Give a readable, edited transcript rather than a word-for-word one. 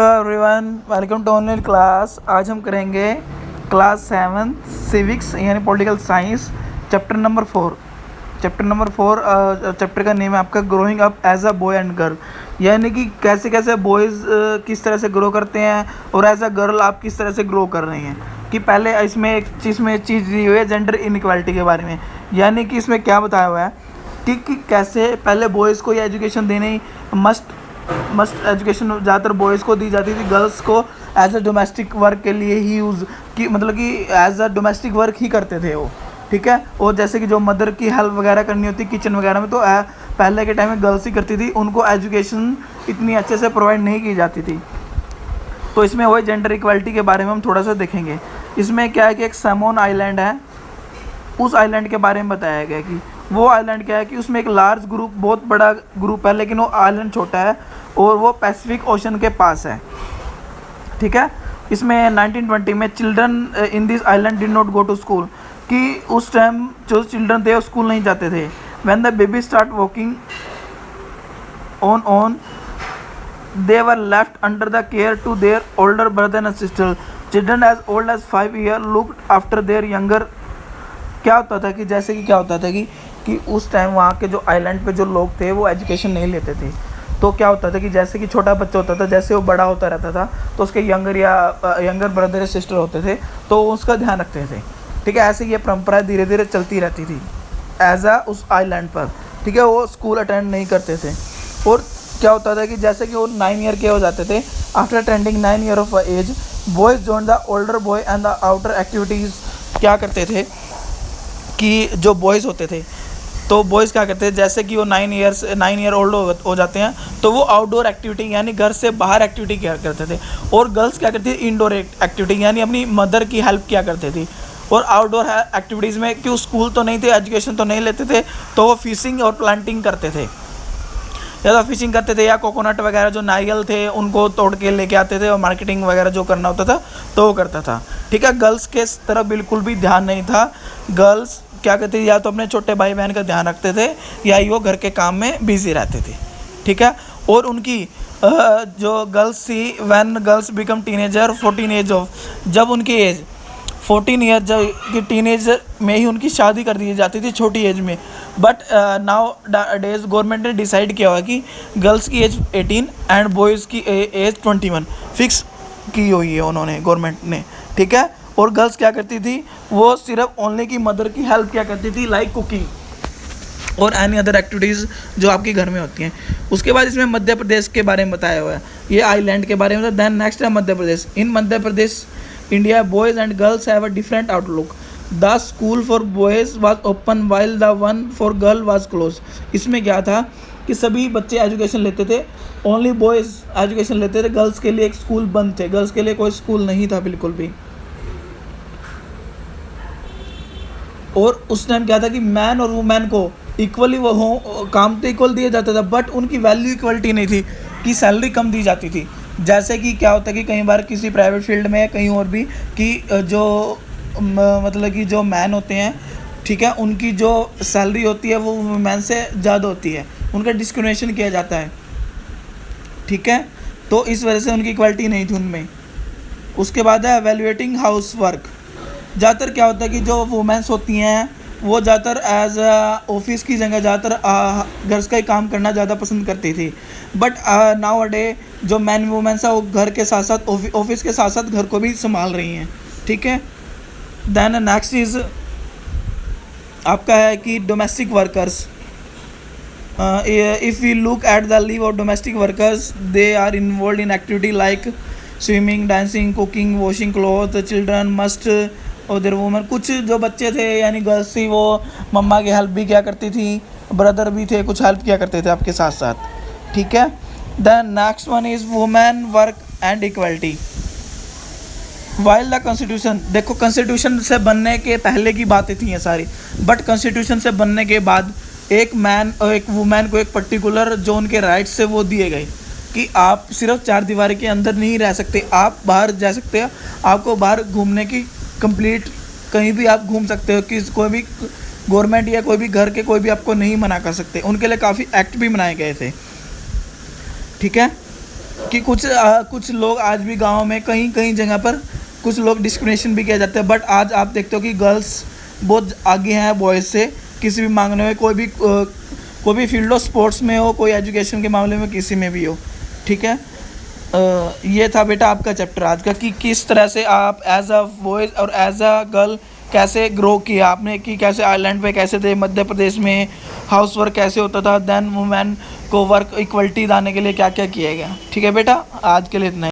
Everyone, welcome to online class. आज हम करेंगे क्लास 7 सिविक्स यानी political science chapter number 4। Chapter का नेम है आपका growing up as a boy and girl, यानी कि कैसे कैसे बॉयज़ किस तरह से ग्रो करते हैं और एज अ गर्ल आप किस तरह से ग्रो कर रही हैं। कि पहले इसमें एक चीज़ दी हुई है जेंडर इनइक्वालिटी के बारे में, यानी कि इसमें क्या बताया हुआ है कि कैसे पहले बॉयज़ को ये एजुकेशन देनी मस्ट एजुकेशन ज़्यादातर बॉयज़ को दी जाती थी, गर्ल्स को एज अ डोमेस्टिक वर्क के लिए ही यूज़ की, मतलब कि एज अ डोमेस्टिक वर्क ही करते थे वो, ठीक है। और जैसे कि जो मदर की हेल्प वगैरह करनी होती किचन वगैरह में, तो पहले के टाइम में गर्ल्स ही करती थी, उनको एजुकेशन इतनी अच्छे से प्रोवाइड नहीं की जाती थी। तो इसमें वही जेंडर इक्वालिटी के बारे में हम थोड़ा सा देखेंगे। इसमें क्या है कि एक सैमोन आइलैंड है, उस आइलैंड के बारे में बताया गया कि वो आइलैंड क्या है कि उसमें एक लार्ज ग्रुप, बहुत बड़ा ग्रुप है, लेकिन वो आइलैंड छोटा है और वो पैसिफिक ओशन के पास है, ठीक है। इसमें 1920 में children in this island did not go to school, कि उस टाइम जो चिल्ड्रन थे वो स्कूल नहीं जाते थे। When the baby start walking on they were left under the care to their older brother and sister. Children as old as 5 years looked after their younger। क्या होता था कि जैसे कि क्या होता था कि उस टाइम वहाँ के जो आइलैंड पे जो लोग थे वो एजुकेशन नहीं लेते थे। तो क्या होता था कि जैसे कि छोटा बच्चा होता था, जैसे वो बड़ा होता रहता था तो उसके यंगर ब्रदर या सिस्टर होते थे तो उसका ध्यान रखते थे, ठीक है। ऐसे ये परंपरा धीरे धीरे चलती रहती थी एज आ उस आइलैंड पर, ठीक है। वो स्कूल अटेंड नहीं करते थे। और क्या होता था कि जैसे कि वो 9 ईयर के हो जाते थे, after attending 9 year of age boys join the older boy and the outer activities. क्या करते थे कि जो बॉयज़ होते थे तो बॉयज़ क्या करते थे, जैसे कि वो 9 ईयर ओल्ड हो जाते हैं तो वो आउटडोर एक्टिविटी यानी घर से बाहर एक्टिविटी क्या करते थे। और गर्ल्स क्या करती थी, इंडोर एक्टिविटी यानी अपनी मदर की हेल्प किया करते थी। और आउटडोर एक्टिविटीज़ में क्यों, स्कूल तो नहीं थे, एजुकेशन तो नहीं लेते थे, तो वो फिशिंग और प्लांटिंग करते थे, या तो फिशिंग करते थे या कोकोनट वगैरह जो नारियल थे उनको तोड़ के लेके आते थे और मार्केटिंग वगैरह जो करना होता था तो वो करता था, ठीक है। गर्ल्स के तरफ बिल्कुल भी ध्यान नहीं था। गर्ल्स क्या करती थी, या तो अपने छोटे भाई बहन का ध्यान रखते थे या वो घर के काम में बिजी रहते थे, ठीक है। और उनकी जो गर्ल्स थी, when girls become teenager 14 age of, जब उनकी एज 14 ईयर जब कि टीनेजर में ही उनकी शादी कर दी जाती थी, छोटी एज में। बट नाउ डेज गवर्नमेंट ने डिसाइड किया हुआ कि गर्ल्स की एज 18 एंड बॉयज़ की एज 21 फिक्स की हुई है उन्होंने, गवर्नमेंट ने, ठीक है। और गर्ल्स क्या करती थी, वो सिर्फ ओनली की मदर की हेल्प क्या करती थी, लाइक कुकिंग और एनी अदर एक्टिविटीज़ जो आपके घर में होती हैं। उसके बाद इसमें मध्य प्रदेश के बारे में बताया हुआ है, ये आइलैंड के बारे में। देन नेक्स्ट है Madhya Pradesh. In Madhya Pradesh India boys and girls have a different outlook. The school for boys was open while the one for girl was close. इसमें क्या था कि सभी बच्चे एजुकेशन लेते थे, ओनली बॉयज़ एजुकेशन लेते थे, गर्ल्स के लिए एक स्कूल बंद थे, गर्ल्स के लिए कोई स्कूल नहीं था बिल्कुल भी। और उस टाइम क्या था कि मैन और वुमेन को इक्वली वो काम तो इक्वल दिया जाता था, बट उनकी वैल्यू इक्वलिटी नहीं थी, कि सैलरी कम दी जाती थी। जैसे कि क्या होता है कि कई बार किसी प्राइवेट फील्ड में कहीं और भी कि जो मतलब कि जो मैन होते हैं, ठीक है, उनकी जो सैलरी होती है वो वुमेन से ज़्यादा होती है, उनका डिस्क्रिमिनेशन किया जाता है, ठीक है। तो इस वजह से उनकी इक्वलिटी नहीं थी उनमें। उसके बाद है एवेल्युएटिंग हाउस वर्क। ज़्यादातर क्या होता है कि जो वुमेंस होती हैं वो ज़्यादातर एज ऑफिस की जगह ज़्यादातर घर का ही काम करना ज़्यादा पसंद करती थी। बट नाउ डे जो मैन वुमेंस है वो घर के साथ साथ ऑफिस के साथ साथ घर को भी संभाल रही हैं, ठीक है। देन नेक्स्ट इज़ आपका है कि domestic workers. If we look at the leave of domestic workers, they are involve in activity like swimming, dancing, cooking, washing cloth. Children must और देयर वुमन। कुछ जो बच्चे थे यानी गर्ल्स थी वो मम्मा की हेल्प भी किया करती थी, ब्रदर भी थे, कुछ हेल्प किया करते थे आपके साथ साथ, ठीक है। The next one is women work and equality. While the constitution, देखो कॉन्स्टिट्यूशन से बनने के पहले की बातें थी ये सारी, बट कॉन्स्टिट्यूशन से बनने के बाद एक मैन और एक वुमेन को एक पर्टिकुलर जो उनके राइट्स से वो दिए गए कि आप सिर्फ 4 दीवार के अंदर नहीं रह सकते, आप बाहर जा सकते हो, आपको बाहर घूमने की कंप्लीट, कहीं भी आप घूम सकते हो, कि कोई भी गवर्नमेंट या कोई भी घर के कोई भी आपको नहीं मना कर सकते। उनके लिए काफ़ी एक्ट भी बनाए गए थे, ठीक है। कि कुछ लोग आज भी गाँव में कहीं कहीं जगह पर कुछ लोग डिस्क्रिमिनेशन भी किया जाता है, बट आज आप देखते हो कि गर्ल्स बहुत आगे हैं बॉयज़ से किसी भी मांगने में, कोई भी फील्ड हो, स्पोर्ट्स में हो, कोई एजुकेशन के मामले में, किसी में भी हो। ठीक है, ये था बेटा आपका चैप्टर आज का कि किस तरह से आप एज अ बॉयज़ और एज अ गर्ल कैसे ग्रो किया आपने, कि कैसे आइलैंड पे कैसे थे, मध्य प्रदेश में हाउस वर्क कैसे होता था, देन वुमेन को वर्क इक्वलिटी लाने के लिए क्या क्या किया गया। ठीक है बेटा, आज के लिए इतना ही।